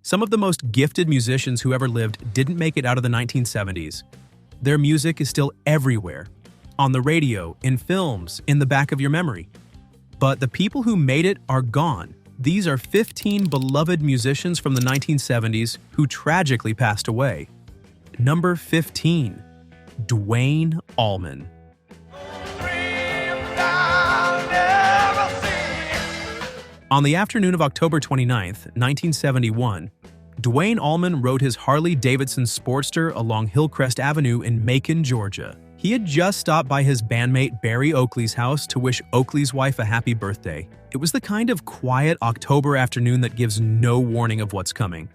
Some of the most gifted musicians who ever lived didn't make it out of the 1970s. Their music is still everywhere, on the radio, in films, in the back of your memory. But the people who made it are gone. These are 15 beloved musicians from the 1970s who tragically passed away. Number 15, Duane Allman. On the afternoon of October 29, 1971, Duane Allman rode his Harley-Davidson Sportster along Hillcrest Avenue in Macon, Georgia. He had just stopped by his bandmate Barry Oakley's house to wish Oakley's wife a happy birthday. It was the kind of quiet October afternoon that gives no warning of what's coming.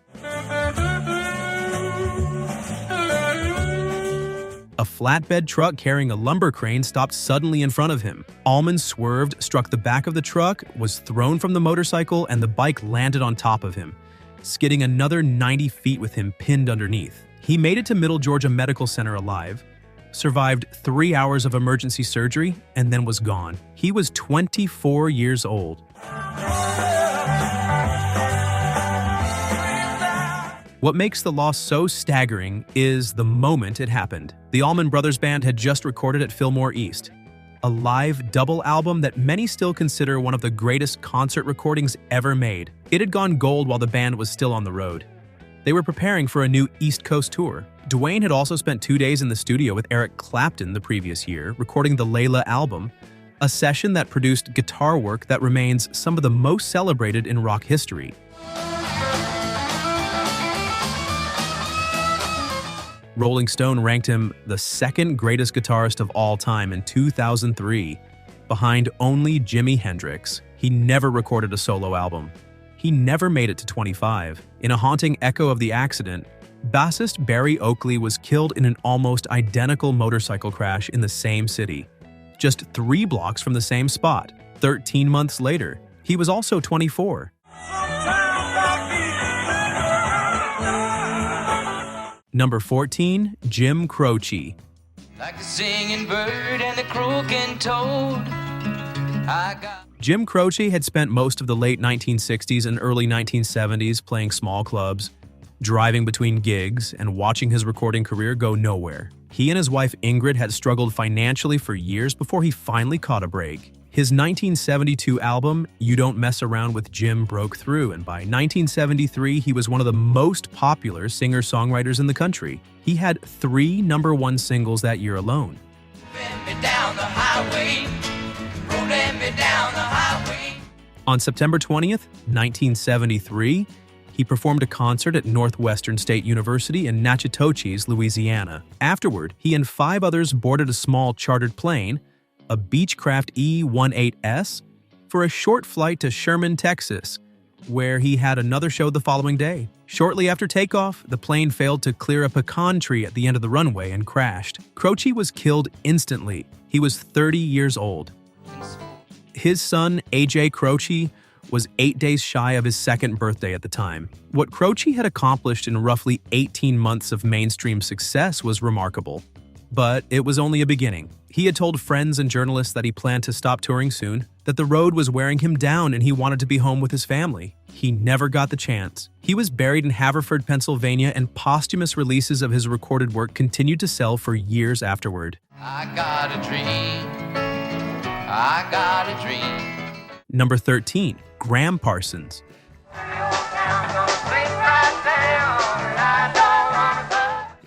A flatbed truck carrying a lumber crane stopped suddenly in front of him. Allman swerved, struck the back of the truck, was thrown from the motorcycle, and the bike landed on top of him, skidding another 90 feet with him pinned underneath. He made it to Middle Georgia Medical Center alive, survived 3 hours of emergency surgery, and then was gone. He was 24 years old. What makes the loss so staggering is the moment it happened. The Allman Brothers Band had just recorded at Fillmore East, a live double album that many still consider one of the greatest concert recordings ever made. It had gone gold while the band was still on the road. They were preparing for a new East Coast tour. Duane had also spent 2 days in the studio with Eric Clapton the previous year, recording the Layla album, a session that produced guitar work that remains some of the most celebrated in rock history. Rolling Stone ranked him the second greatest guitarist of all time in 2003, behind only Jimi Hendrix. He never recorded a solo album. He never made it to 25. In a haunting echo of the accident, bassist Barry Oakley was killed in an almost identical motorcycle crash in the same city, just 3 blocks from the same spot. 13 months later, he was also 24. Number 14, Jim Croce. Like the singing bird and the croaking toad. Jim Croce had spent most of the late 1960s and early 1970s playing small clubs, driving between gigs, and watching his recording career go nowhere. He and his wife Ingrid had struggled financially for years before he finally caught a break. His 1972 album, You Don't Mess Around with Jim, broke through, and by 1973, he was one of the most popular singer-songwriters in the country. He had 3 #1 singles that year alone. On September 20th, 1973, he performed a concert at Northwestern State University in Natchitoches, Louisiana. Afterward, he and 5 others boarded a small chartered plane, a Beechcraft E-18S, for a short flight to Sherman, Texas, where he had another show the following day. Shortly after takeoff, the plane failed to clear a pecan tree at the end of the runway and crashed. Croce was killed instantly. He was 30 years old. His son, A.J. Croce, was 8 days shy of his 2nd birthday at the time. What Croce had accomplished in roughly 18 months of mainstream success was remarkable. But it was only a beginning. He had told friends and journalists that he planned to stop touring soon, that the road was wearing him down and he wanted to be home with his family. He never got the chance. He was buried in Haverford, Pennsylvania, and posthumous releases of his recorded work continued to sell for years afterward. I got a dream. I got a dream. Number 13, Gram Parsons.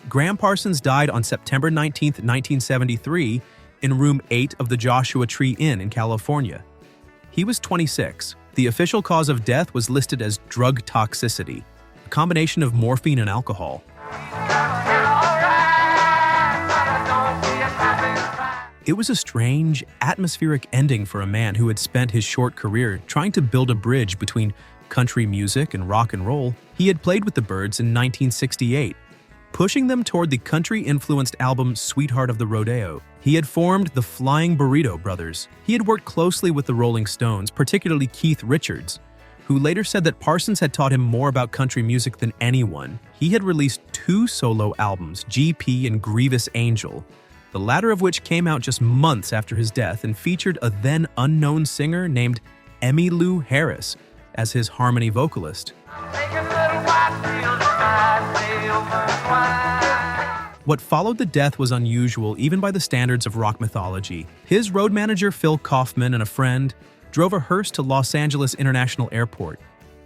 Gram Parsons died on September 19, 1973, in room 8 of the Joshua Tree Inn in California. He was 26. The official cause of death was listed as drug toxicity, a combination of morphine and alcohol. It was a strange, atmospheric ending for a man who had spent his short career trying to build a bridge between country music and rock and roll. He had played with the Byrds in 1968, pushing them toward the country-influenced album Sweetheart of the Rodeo. He had formed the Flying Burrito Brothers. He had worked closely with the Rolling Stones, particularly Keith Richards, who later said that Parsons had taught him more about country music than anyone. He had released 2 solo albums, GP and Grievous Angel, the latter of which came out just months after his death and featured a then-unknown singer named Emmylou Harris as his harmony vocalist. What followed the death was unusual even by the standards of rock mythology. His road manager Phil Kaufman and a friend drove a hearse to Los Angeles International Airport,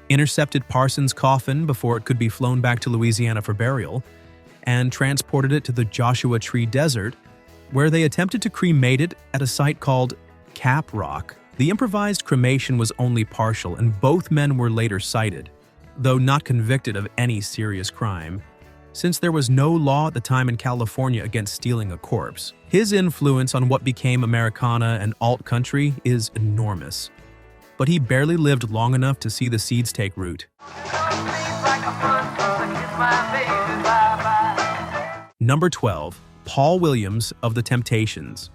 intercepted Parsons' coffin before it could be flown back to Louisiana for burial, and transported it to the Joshua Tree Desert, where they attempted to cremate it at a site called Cap Rock. The improvised cremation was only partial, and both men were later cited, though not convicted of any serious crime, since there was no law at the time in California against stealing a corpse. His influence on what became Americana and alt country is enormous, but he barely lived long enough to see the seeds take root. Number 12. Paul Williams of The Temptations.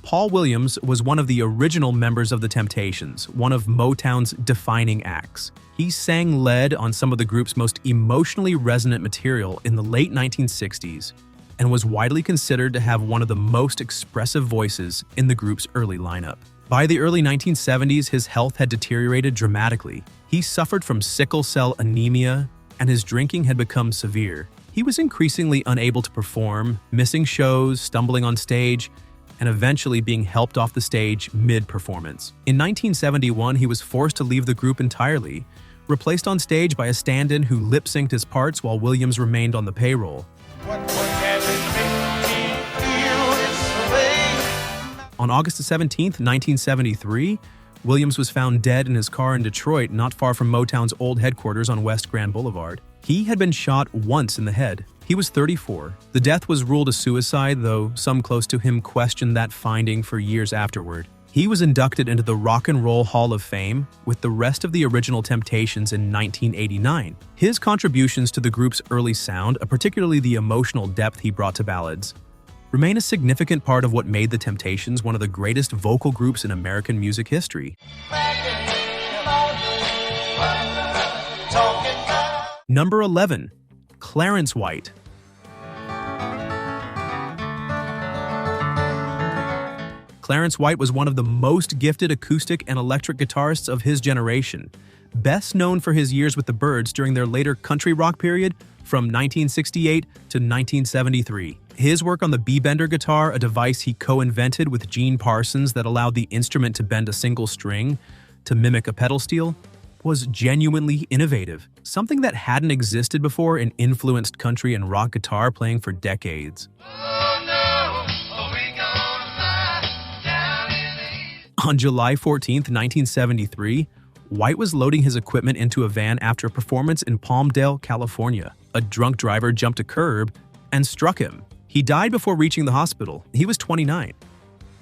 Paul Williams was one of the original members of The Temptations, one of Motown's defining acts. He sang lead on some of the group's most emotionally resonant material in the late 1960s and was widely considered to have one of the most expressive voices in the group's early lineup. By the early 1970s, his health had deteriorated dramatically. He suffered from sickle cell anemia, and his drinking had become severe. He was increasingly unable to perform, missing shows, stumbling on stage, and eventually being helped off the stage mid-performance. In 1971, he was forced to leave the group entirely, replaced on stage by a stand-in who lip-synced his parts while Williams remained on the payroll. On August 17, 1973, Williams was found dead in his car in Detroit, not far from Motown's old headquarters on West Grand Boulevard. He had been shot once in the head. He was 34. The death was ruled a suicide, though some close to him questioned that finding for years afterward. He was inducted into the Rock and Roll Hall of Fame with the rest of the original Temptations in 1989. His contributions to the group's early sound, particularly the emotional depth he brought to ballads, remain a significant part of what made the Temptations one of the greatest vocal groups in American music history. Number 11. Clarence White. Clarence White was one of the most gifted acoustic and electric guitarists of his generation, best known for his years with the Byrds during their later country rock period from 1968 to 1973. His work on the B-bender guitar, a device he co-invented with Gene Parsons that allowed the instrument to bend a single string to mimic a pedal steel, was genuinely innovative, something that hadn't existed before and influenced country and rock guitar playing for decades. On July 14, 1973, White was loading his equipment into a van after a performance in Palmdale, California. A drunk driver jumped a curb and struck him. He died before reaching the hospital. He was 29.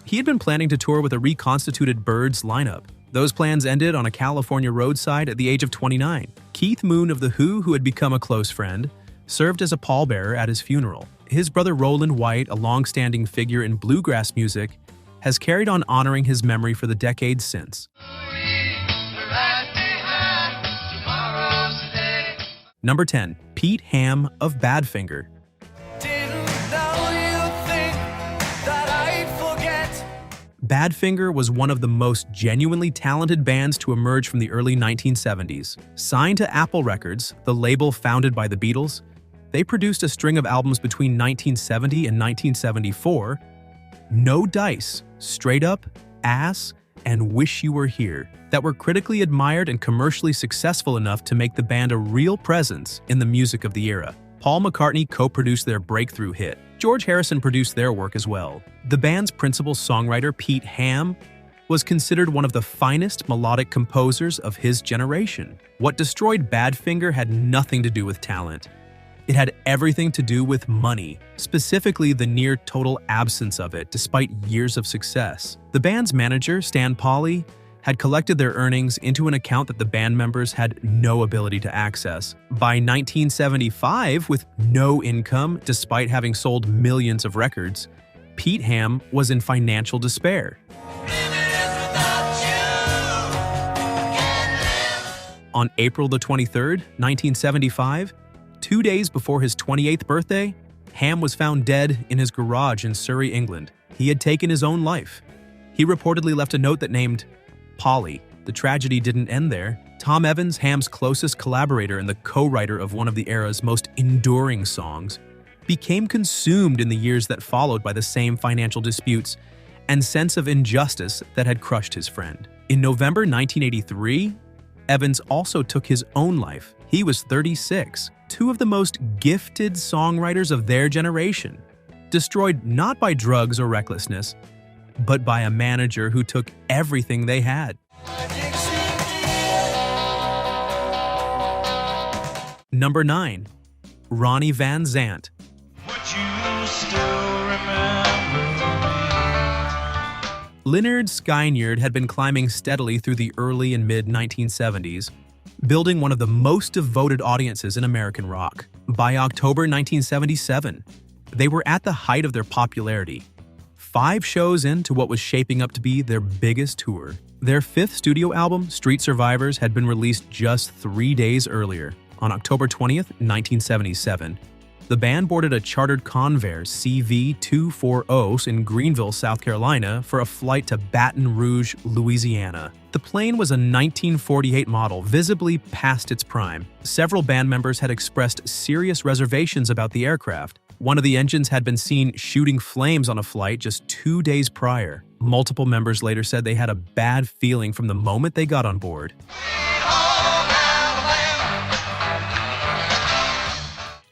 He had been planning to tour with a reconstituted Byrds lineup. Those plans ended on a California roadside at the age of 29. Keith Moon of The Who, who had become a close friend, served as a pallbearer at his funeral. His brother Roland White, a long-standing figure in bluegrass music, has carried on honoring his memory for the decades since. Number 10. Pete Ham of Badfinger. Badfinger was one of the most genuinely talented bands to emerge from the early 1970s. Signed to Apple Records, the label founded by the Beatles, they produced a string of albums between 1970 and 1974, No Dice, Straight Up, Ass, and Wish You Were Here, that were critically admired and commercially successful enough to make the band a real presence in the music of the era. Paul McCartney co-produced their breakthrough hit. George Harrison produced their work as well. The band's principal songwriter, Pete Ham, was considered one of the finest melodic composers of his generation. What destroyed Badfinger had nothing to do with talent. It had everything to do with money, specifically the near-total absence of it despite years of success. The band's manager, Stan Pauly, had collected their earnings into an account that the band members had no ability to access. By 1975, with no income despite having sold millions of records, Pete Ham was in financial despair. On April the 23rd, 1975, 2 days before his 28th birthday, Ham was found dead in his garage in Surrey, England. He had taken his own life. He reportedly left a note that named, Polly. The tragedy didn't end there. Tom Evans, Ham's closest collaborator and the co-writer of one of the era's most enduring songs, became consumed in the years that followed by the same financial disputes and sense of injustice that had crushed his friend. In November 1983, Evans also took his own life. He was 36, two of the most gifted songwriters of their generation, destroyed not by drugs or recklessness, but by a manager who took everything they had. Number 9. Ronnie Van Zant. Lynyrd Skynyrd had been climbing steadily through the early and mid-1970s, building one of the most devoted audiences in American rock. By October 1977, they were at the height of their popularity, 5 shows into what was shaping up to be their biggest tour. Their 5th studio album, Street Survivors, had been released just 3 days earlier. On October 20th, 1977, the band boarded a chartered Convair CV-240 in Greenville, South Carolina, for a flight to Baton Rouge, Louisiana. The plane was a 1948 model, visibly past its prime. Several band members had expressed serious reservations about the aircraft. One of the engines had been seen shooting flames on a flight just 2 days prior. Multiple members later said they had a bad feeling from the moment they got on board.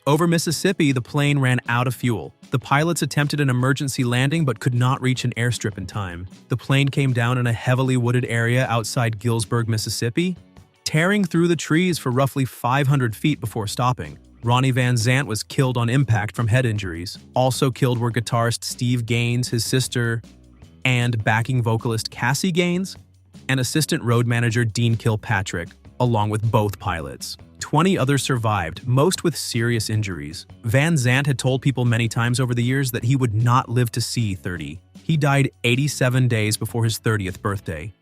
Over Mississippi, the plane ran out of fuel. The pilots attempted an emergency landing but could not reach an airstrip in time. The plane came down in a heavily wooded area outside Gillsburg, Mississippi, tearing through the trees for roughly 500 feet before stopping. Ronnie Van Zant was killed on impact from head injuries. Also killed were guitarist Steve Gaines, his sister, and backing vocalist Cassie Gaines, and assistant road manager Dean Kilpatrick, along with both pilots. 20 others survived, most with serious injuries. Van Zant had told people many times over the years that he would not live to see 30. He died 87 days before his 30th birthday.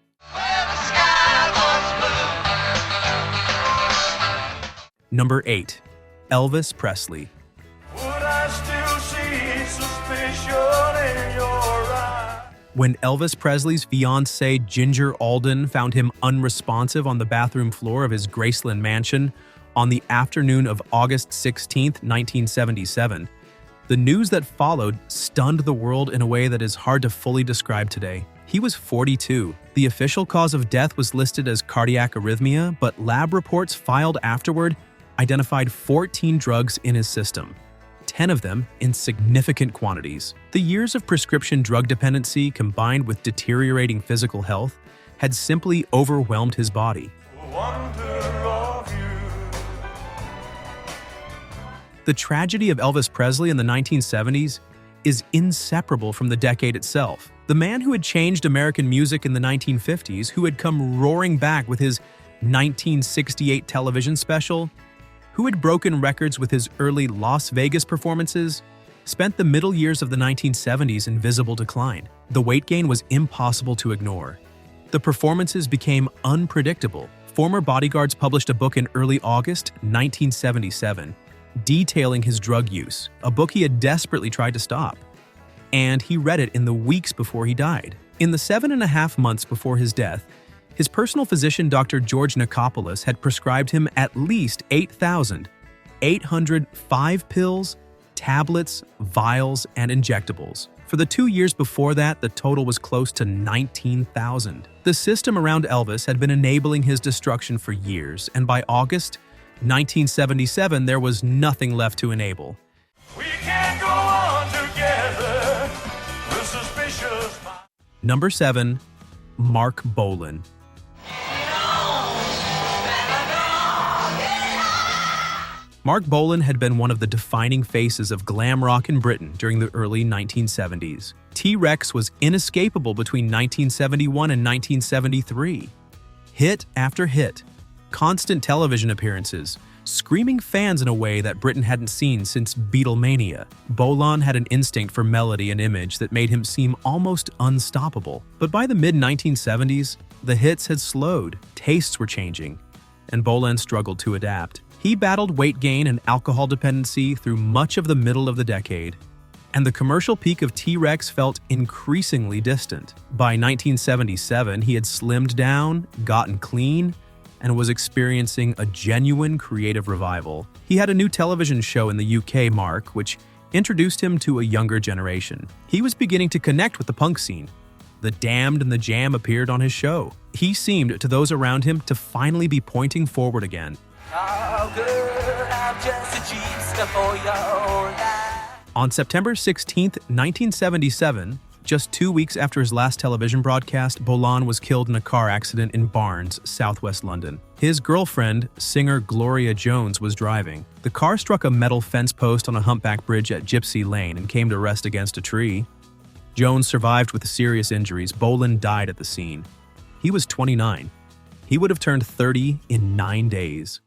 Number 8. Elvis Presley. When Elvis Presley's fiancée Ginger Alden found him unresponsive on the bathroom floor of his Graceland mansion on the afternoon of August 16, 1977, the news that followed stunned the world in a way that is hard to fully describe today. He was 42. The official cause of death was listed as cardiac arrhythmia, but lab reports filed afterward identified 14 drugs in his system, 10 of them in significant quantities. The years of prescription drug dependency combined with deteriorating physical health had simply overwhelmed his body. The tragedy of Elvis Presley in the 1970s is inseparable from the decade itself. The man who had changed American music in the 1950s, who had come roaring back with his 1968 television special, who had broken records with his early Las Vegas performances, spent the middle years of the 1970s in visible decline. The weight gain was impossible to ignore. The performances became unpredictable. Former bodyguards published a book in early August 1977, detailing his drug use, a book he had desperately tried to stop. And he read it in the weeks before he died. In the 7.5 months before his death, his personal physician, Dr. George Nikopoulos, had prescribed him at least 8,805 pills, tablets, vials, and injectables. For the 2 years before that, the total was close to 19,000. The system around Elvis had been enabling his destruction for years, and by August 1977, there was nothing left to enable. We can't go on together, we're suspicious. Number 7. Marc Bolan. Marc Bolan had been one of the defining faces of glam rock in Britain during the early 1970s. T-Rex was inescapable between 1971 and 1973. Hit after hit, constant television appearances, screaming fans in a way that Britain hadn't seen since Beatlemania. Bolan had an instinct for melody and image that made him seem almost unstoppable. But by the mid-1970s, the hits had slowed, tastes were changing, and Bolan struggled to adapt. He battled weight gain and alcohol dependency through much of the middle of the decade. and the commercial peak of T-Rex felt increasingly distant. By 1977, he had slimmed down, gotten clean, and was experiencing a genuine creative revival. He had a new television show in the UK, Marc, which introduced him to a younger generation. He was beginning to connect with the punk scene. The Damned and the Jam appeared on his show. He seemed to those around him to finally be pointing forward again. Oh, good, I'm just a cheap stuff for your life. On September 16, 1977, just 2 weeks after his last television broadcast, Bolan was killed in a car accident in Barnes, southwest London. His girlfriend, singer Gloria Jones, was driving. The car struck a metal fence post on a humpback bridge at Gypsy Lane and came to rest against a tree. Jones survived with serious injuries. Bolan died at the scene. He was 29. He would have turned 30 in 9 days.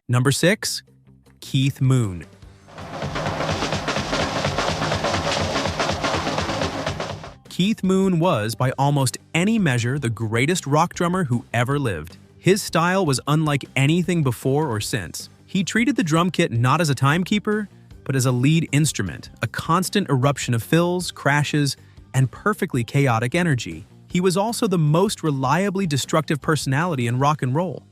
Number 6. Keith Moon. Keith Moon was, by almost any measure, the greatest rock drummer who ever lived. His style was unlike anything before or since. He treated the drum kit not as a timekeeper, but as a lead instrument, a constant eruption of fills, crashes, and perfectly chaotic energy. He was also the most reliably destructive personality in rock and roll,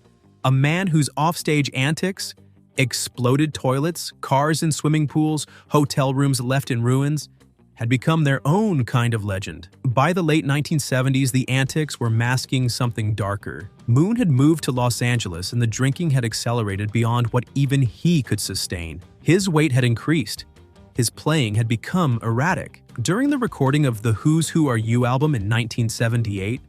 a man whose offstage antics, exploded toilets, cars in swimming pools, hotel rooms left in ruins, had become their own kind of legend. By the late 1970s, the antics were masking something darker. Moon had moved to Los Angeles and the drinking had accelerated beyond what even he could sustain. His weight had increased. His playing had become erratic. During the recording of the Who's Who Are You album in 1978,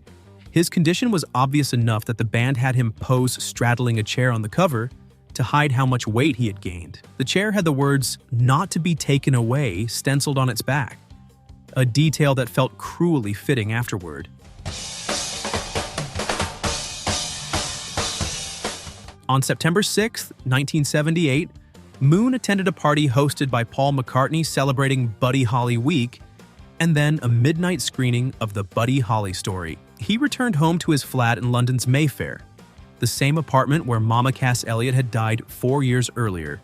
his condition was obvious enough that the band had him pose straddling a chair on the cover to hide how much weight he had gained. The chair had the words, "Not to be taken away," stenciled on its back, a detail that felt cruelly fitting afterward. On September 6, 1978, Moon attended a party hosted by Paul McCartney celebrating Buddy Holly Week, and then a midnight screening of the Buddy Holly story. He returned home to his flat in London's Mayfair, the same apartment where Mama Cass Elliot had died 4 years earlier.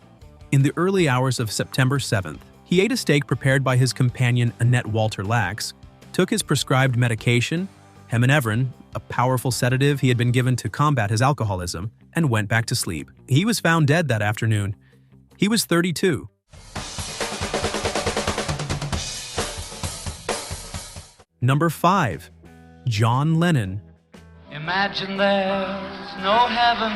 In the early hours of September 7th, he ate a steak prepared by his companion Annette Walter Lax, took his prescribed medication, Heminevrin, a powerful sedative he had been given to combat his alcoholism, and went back to sleep. He was found dead that afternoon. He was 32. Number 5. John Lennon. Imagine there's no heaven.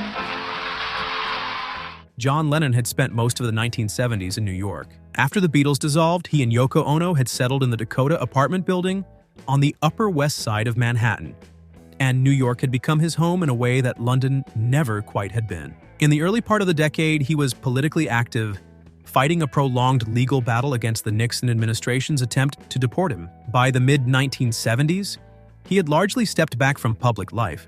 John Lennon had spent most of the 1970s in New York. After the Beatles dissolved, he and Yoko Ono had settled in the Dakota apartment building on the Upper West Side of Manhattan, and New York had become his home in a way that London never quite had been. In the early part of the decade, he was politically active, fighting a prolonged legal battle against the Nixon administration's attempt to deport him. By the mid-1970s, he had largely stepped back from public life,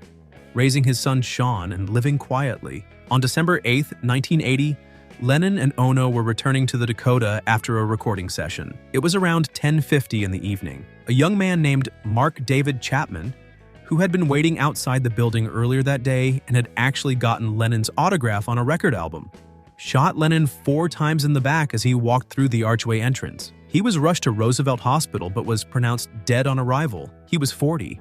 raising his son Sean and living quietly. On December 8, 1980, Lennon and Ono were returning to the Dakota after a recording session. It was around 10:50 in the evening. A young man named Mark David Chapman, who had been waiting outside the building earlier that day and had actually gotten Lennon's autograph on a record album, shot Lennon 4 times in the back as he walked through the archway entrance. He was rushed to Roosevelt Hospital but was pronounced dead on arrival. He was 40.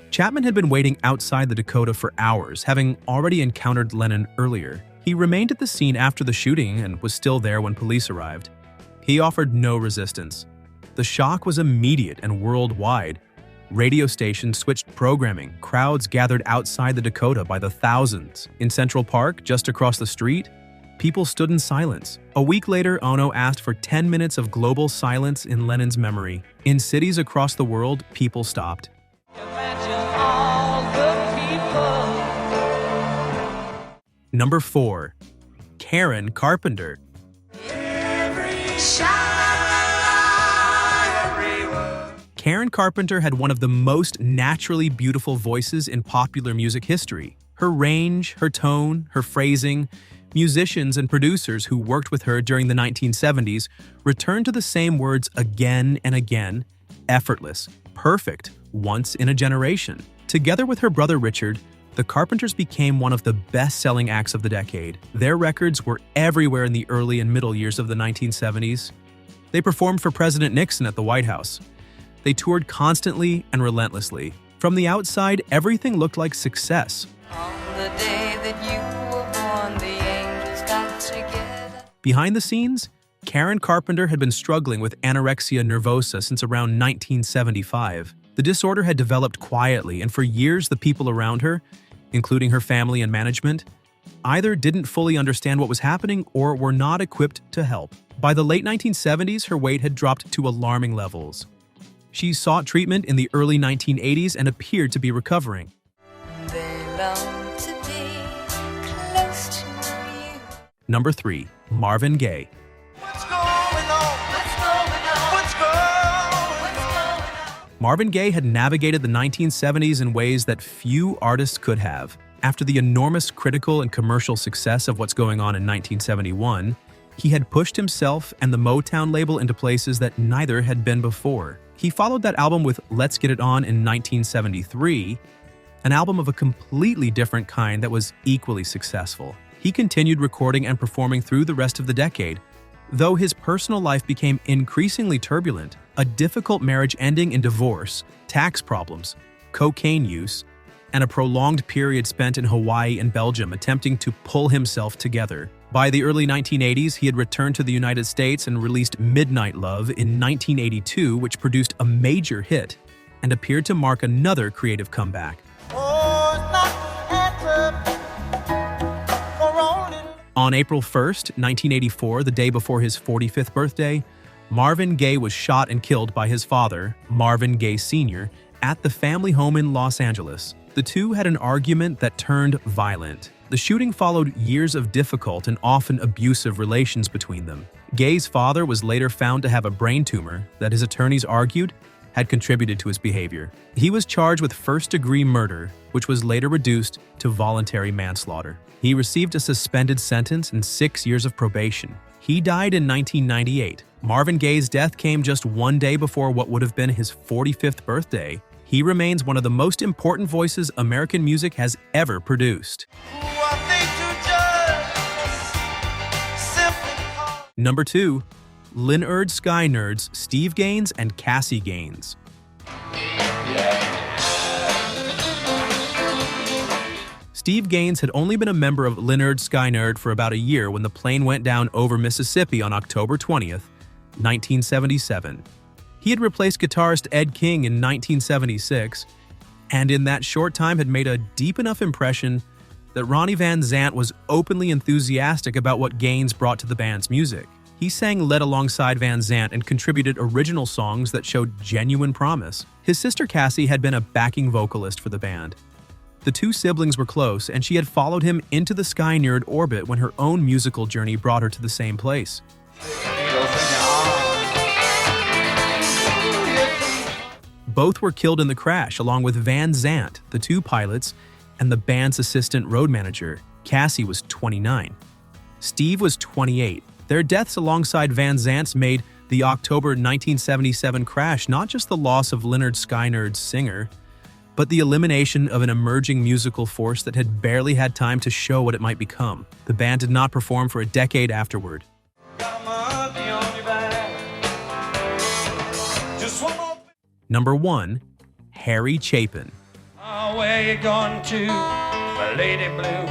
Chapman had been waiting outside the Dakota for hours, having already encountered Lennon earlier. He remained at the scene after the shooting and was still there when police arrived. He offered no resistance. The shock was immediate and worldwide. Radio stations switched programming. Crowds gathered outside the Dakota by the thousands. In Central Park, just across the street, people stood in silence. A week later, Ono asked for 10 minutes of global silence in Lennon's memory. In cities across the world, people stopped. Number 4. Karen Carpenter. Karen Carpenter had one of the most naturally beautiful voices in popular music history. Her range, her tone, her phrasing, musicians and producers who worked with her during the 1970s returned to the same words again and again: effortless, perfect, once in a generation. Together with her brother Richard, the Carpenters became one of the best-selling acts of the decade. Their records were everywhere in the early and middle years of the 1970s. They performed for President Nixon at the White House. They toured constantly and relentlessly. From the outside, everything looked like success. On the day that you were born, the angels got together. Behind the scenes, Karen Carpenter had been struggling with anorexia nervosa since around 1975. The disorder had developed quietly, and for years the people around her, including her family and management, either didn't fully understand what was happening or were not equipped to help. By the late 1970s, her weight had dropped to alarming levels. She sought treatment in the early 1980s and appeared to be recovering. They long to be close to you. Number 3. Marvin Gaye. What's going on? What's going on? What's going on? Marvin Gaye had navigated the 1970s in ways that few artists could have. After the enormous critical and commercial success of What's Going On in 1971, he had pushed himself and the Motown label into places that neither had been before. He followed that album with Let's Get It On in 1973, an album of a completely different kind that was equally successful. He continued recording and performing through the rest of the decade, though his personal life became increasingly turbulent. A difficult marriage ending in divorce, tax problems, cocaine use, and a prolonged period spent in Hawaii and Belgium attempting to pull himself together. By the early 1980s, he had returned to the United States and released Midnight Love in 1982, which produced a major hit and appeared to mark another creative comeback. On April 1st, 1984, the day before his 45th birthday, Marvin Gaye was shot and killed by his father, Marvin Gaye Sr., at the family home in Los Angeles. The two had an argument that turned violent. The shooting followed years of difficult and often abusive relations between them. Gaye's father was later found to have a brain tumor that his attorneys argued had contributed to his behavior. He was charged with first-degree murder, which was later reduced to voluntary manslaughter. He received a suspended sentence and 6 years of probation. He died in 1998. Marvin Gaye's death came just one day before what would have been his 45th birthday. He remains one of the most important voices American music has ever produced. Number 2. Lynyrd Skynyrd's Steve Gaines and Cassie Gaines. Steve Gaines had only been a member of Lynyrd Skynyrd for about a year when the plane went down over Mississippi on October 20th, 1977. He had replaced guitarist Ed King in 1976, and in that short time had made a deep enough impression that Ronnie Van Zant was openly enthusiastic about what Gaines brought to the band's music. He sang lead alongside Van Zant and contributed original songs that showed genuine promise. His sister Cassie had been a backing vocalist for the band. The two siblings were close, and she had followed him into the Skynyrd orbit when her own musical journey brought her to the same place. Both were killed in the crash, along with Van Zant, the two pilots, and the band's assistant road manager. Cassie was 29. Steve was 28. Their deaths alongside Van Zant's made the October 1977 crash not just the loss of Lynyrd Skynyrd's singer, but the elimination of an emerging musical force that had barely had time to show what it might become. The band did not perform for a decade afterward. Number 1. Harry Chapin. Oh, where you going to, my lady blue?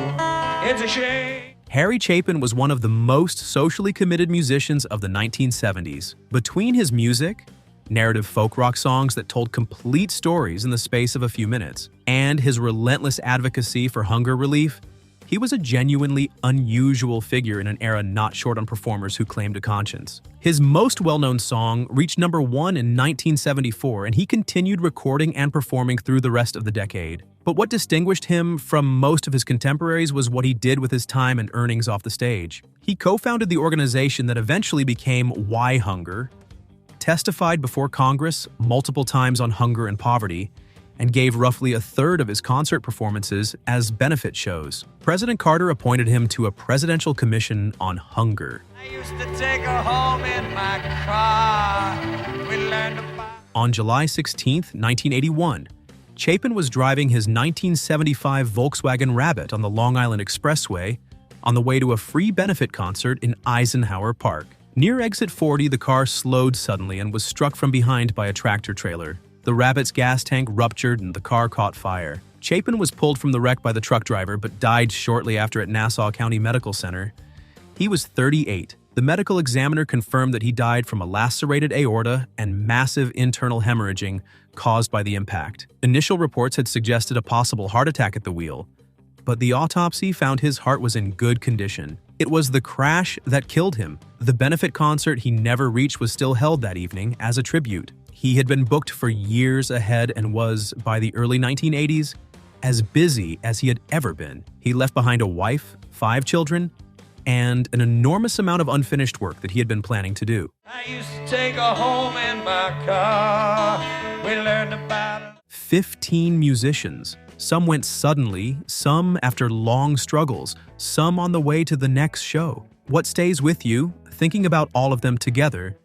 It's a shame. Harry Chapin was one of the most socially committed musicians of the 1970s. Between his music, narrative folk rock songs that told complete stories in the space of a few minutes, and his relentless advocacy for hunger relief, he was a genuinely unusual figure in an era not short on performers who claimed a conscience. His most well-known song reached number 1 in 1974, and he continued recording and performing through the rest of the decade. But what distinguished him from most of his contemporaries was what he did with his time and earnings off the stage. He co-founded the organization that eventually became Why Hunger, testified before Congress multiple times on hunger and poverty, and gave roughly a third of his concert performances as benefit shows. President Carter appointed him to a presidential commission on hunger. I used to take her home in my car. We learned about... On July 16, 1981, Chapin was driving his 1975 Volkswagen Rabbit on the Long Island Expressway on the way to a free benefit concert in Eisenhower Park. Near exit 40, the car slowed suddenly and was struck from behind by a tractor trailer. The Rabbit's gas tank ruptured and the car caught fire. Chapin was pulled from the wreck by the truck driver but died shortly after at Nassau County Medical Center. He was 38. The medical examiner confirmed that he died from a lacerated aorta and massive internal hemorrhaging caused by the impact. Initial reports had suggested a possible heart attack at the wheel, but the autopsy found his heart was in good condition. It was the crash that killed him. The benefit concert he never reached was still held that evening as a tribute. He had been booked for years ahead and was, by the early 1980s, as busy as he had ever been. He left behind a wife, 5 children, and an enormous amount of unfinished work that he had been planning to do. I used to take her home in my car. We learned about it. 15 musicians. Some went suddenly, some after long struggles, some on the way to the next show. What stays with you, thinking about all of them together,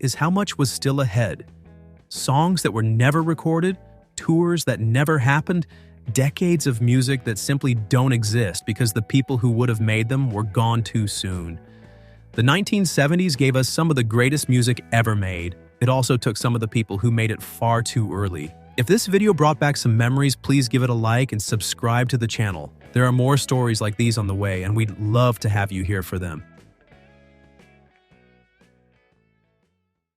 is how much was still ahead. Songs that were never recorded, tours that never happened, decades of music that simply don't exist because the people who would have made them were gone too soon. The 1970s gave us some of the greatest music ever made. It also took some of the people who made it far too early. If this video brought back some memories, please give it a like and subscribe to the channel. There are more stories like these on the way, and we'd love to have you here for them.